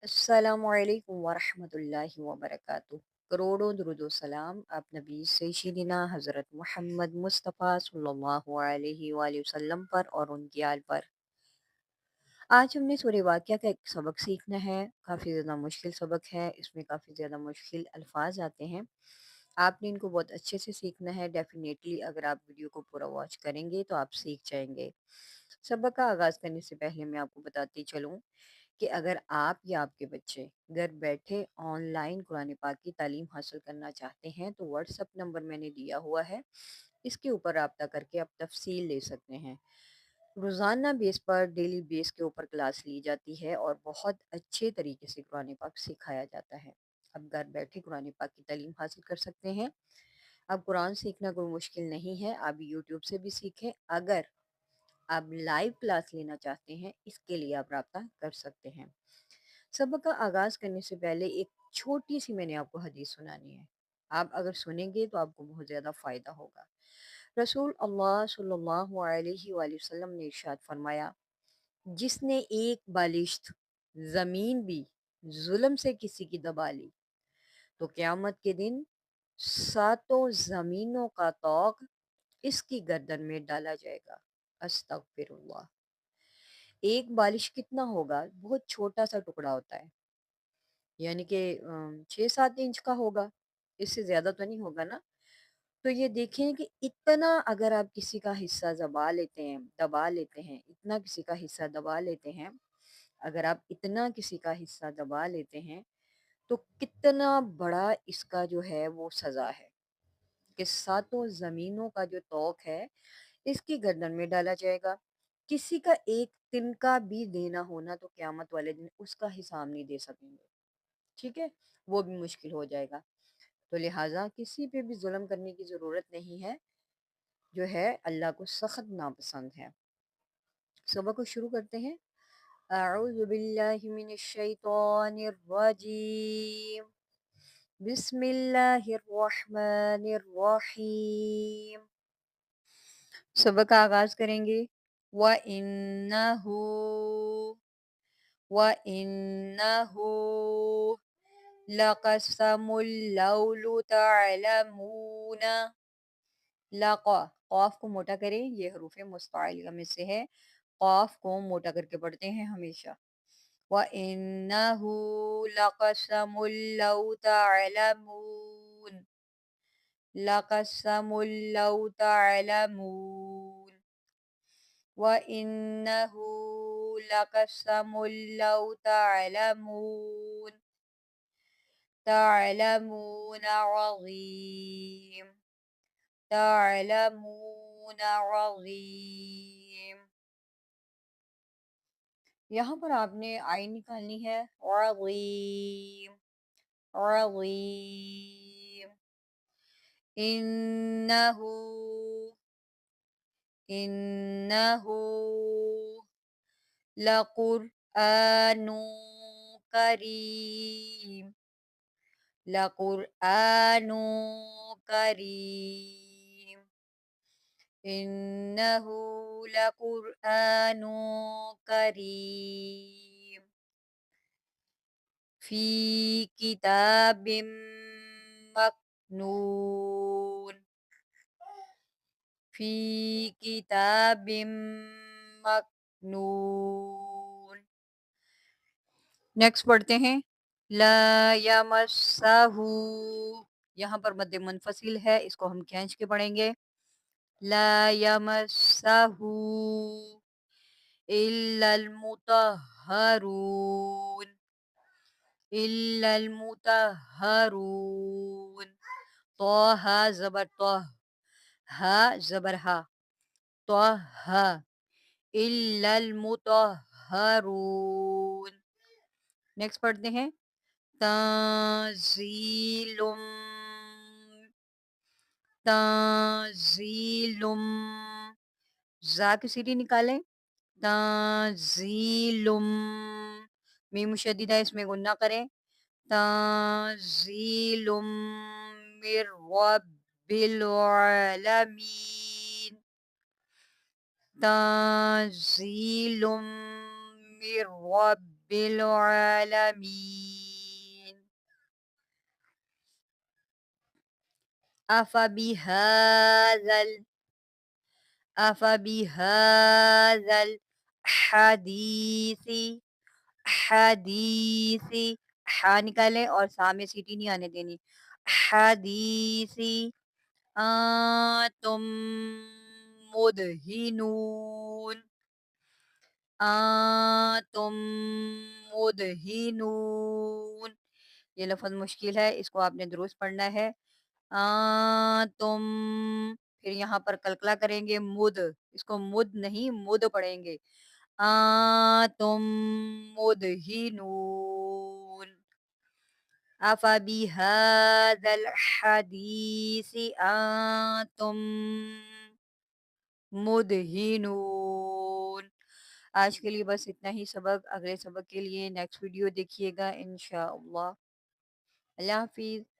अस्सलाम वालेकुम वरहमतुल्लाहि वबरकातुह। करोड़ों दुरूद व सलाम आप नबी सैयदना हज़रत मोहम्मद मुस्तफ़ा सल्लल्लाहु अलैहि वसल्लम पर और उनकी आल पर। आज हमने सूरह वाक़िया का एक सबक सीखना है। काफ़ी ज़्यादा मुश्किल सबक है, इसमें काफ़ी ज़्यादा मुश्किल अल्फाज आते हैं। आपने इनको बहुत अच्छे से सीखना है। डेफ़िनेटली अगर आप वीडियो को पूरा वॉच करेंगे तो आप सीख जाएंगे। सबक का आगाज़ करने से पहले मैं आपको बताती चलूँ कि अगर आप या आपके बच्चे घर बैठे ऑनलाइन कुरान पाक की तालीम हासिल करना चाहते हैं तो व्हाट्सअप नंबर मैंने दिया हुआ है, इसके ऊपर रब्ता करके आप तफसील ले सकते हैं। रोज़ाना बेस पर डेली बेस के ऊपर क्लास ली जाती है और बहुत अच्छे तरीके से कुरान पाक सिखाया जाता है। अब घर बैठे कुरान पाक की तालीम हासिल कर सकते हैं। अब कुरान सीखना कोई मुश्किल नहीं है, आप यूट्यूब से भी सीखें। अगर आप लाइव क्लास लेना चाहते हैं, इसके लिए आप रब्ता कर सकते हैं। सबक का आगाज़ करने से पहले एक छोटी-सी मैंने आपको हदीस सुनानी है। आप अगर सुनेंगे तो आपको बहुत ज़्यादा फ़ायदा होगा। रसूल अल्लाह सल्लल्लाहु अलैहि वसल्लम ने इरशाद फरमाया, जिसने एक बालिश्त ज़मीन भी ज़ुल्म से किसी की दबा ली, तो क़यामत के दिन सातों ज़मीनों का तौक इसकी गर्दन में डाला जाएगा। अस्तगफिरुल्लाह। एक बालिश कितना होगा? बहुत छोटा-सा टुकड़ा होता है। यानी कि 6-7 इंच का होगा, इससे ज़्यादा तो नहीं होगा ना? तो ये देखें कि इतना अगर आप किसी का हिस्सा दबा लेते हैं, इतना किसी का हिस्सा दबा लेते हैं, अगर आप इतना किसी का हिस्सा दबा लेते हैं, तो कितना बड़ा इसका जो है वो सज़ा है कि सातों ज़मीनों का जो तौक है, इसकी गर्दन में डाला जाएगा। किसी का एक तिनका भी देना होना तो क़यामत वाले दिन उसका हिसाब नहीं दे सकेंगे। ठीक है? वो भी मुश्किल हो जाएगा। तो लिहाज़ा किसी पे भी ज़ुल्म करने की ज़रूरत नहीं है, जो है अल्लाह को सख़्त नापसंद है। सबक को शुरू करते हैं। अऊज़ु बिल्लाहि मिनश शैतानिर रजीम। बिस्मिल्लाहिर रहमानिर रहीम। सबक का आगाज़ करेंगे। व इन्नहु व इन्नहु लक़समुल लौलु तअलमूना। लाक़ा, क़ाफ़ को मोटा करें, ये हरूफ़ मुस्तअलिक़ा में से है। क़ाफ़ को मोटा करके पढ़ते हैं हमेशा। व इन्नहु लक़समुल लौ तअलमून। लक़समुल लौ तअलमून। व इन्नहु लक़समुल लौ तअलमून तअलमून अज़ीम। तअलमून अज़ीम। यहाँ पर आपने आइन निकालनी है। अज़ीम, अज़ीम। इन्नहु इन्नहु लक़ुरआनुन करीम। लक़ुरआनुन करीम। इन्नहु लक़ुरआनुन करीम। फ़ी किताबिम मकनून। फ़ी किताबिम मकनून। नेक्स्ट पढ़ते हैं। ला यमस्सहु, यहाँ पर मद्दे मुनफ़सिल है, इसको हम खींच के पढ़ेंगे। ला यमस्सहु इल्लल मुतहहरून। इल्लल मुतहहरून। तोहा ज़बर तोह, हा ज़बर हा, तोहा। इल्लल मुतहहरून। नेक्स्ट पढ़ते हैं। तंज़ीलुम तंज़ीलुम। ज़ा की सीटी निकालें। तंज़ीलुम। मीम मुशद्दिदा है, इसमें गुन्ना करें। तंज़ीलुम मिर रब्बिल आलमीन। तंज़ीलुम मिर بالعالمين أفبهذا أفبهذا الحديث حدیثی ہا نکالیں اور سامنے سیٹی نہیں آنے دینی حدیثی تم مدہنون تم مدہنون یہ لفظ مشکل ہے، اس کو آپ نے درست پڑھنا ہے۔ تم پھر یہاں پر کلکلا کریں گے مد، اس کو مد نہیں مد پڑھیں گے۔ تم مدہنون افبهذا الحدیث انتم مدہنون۔ آج کے لیے بس اتنا ہی سبق، اگلے سبق کے لیے نیکسٹ ویڈیو دیکھیے گا انشاءاللہ۔ اللہ حافظ۔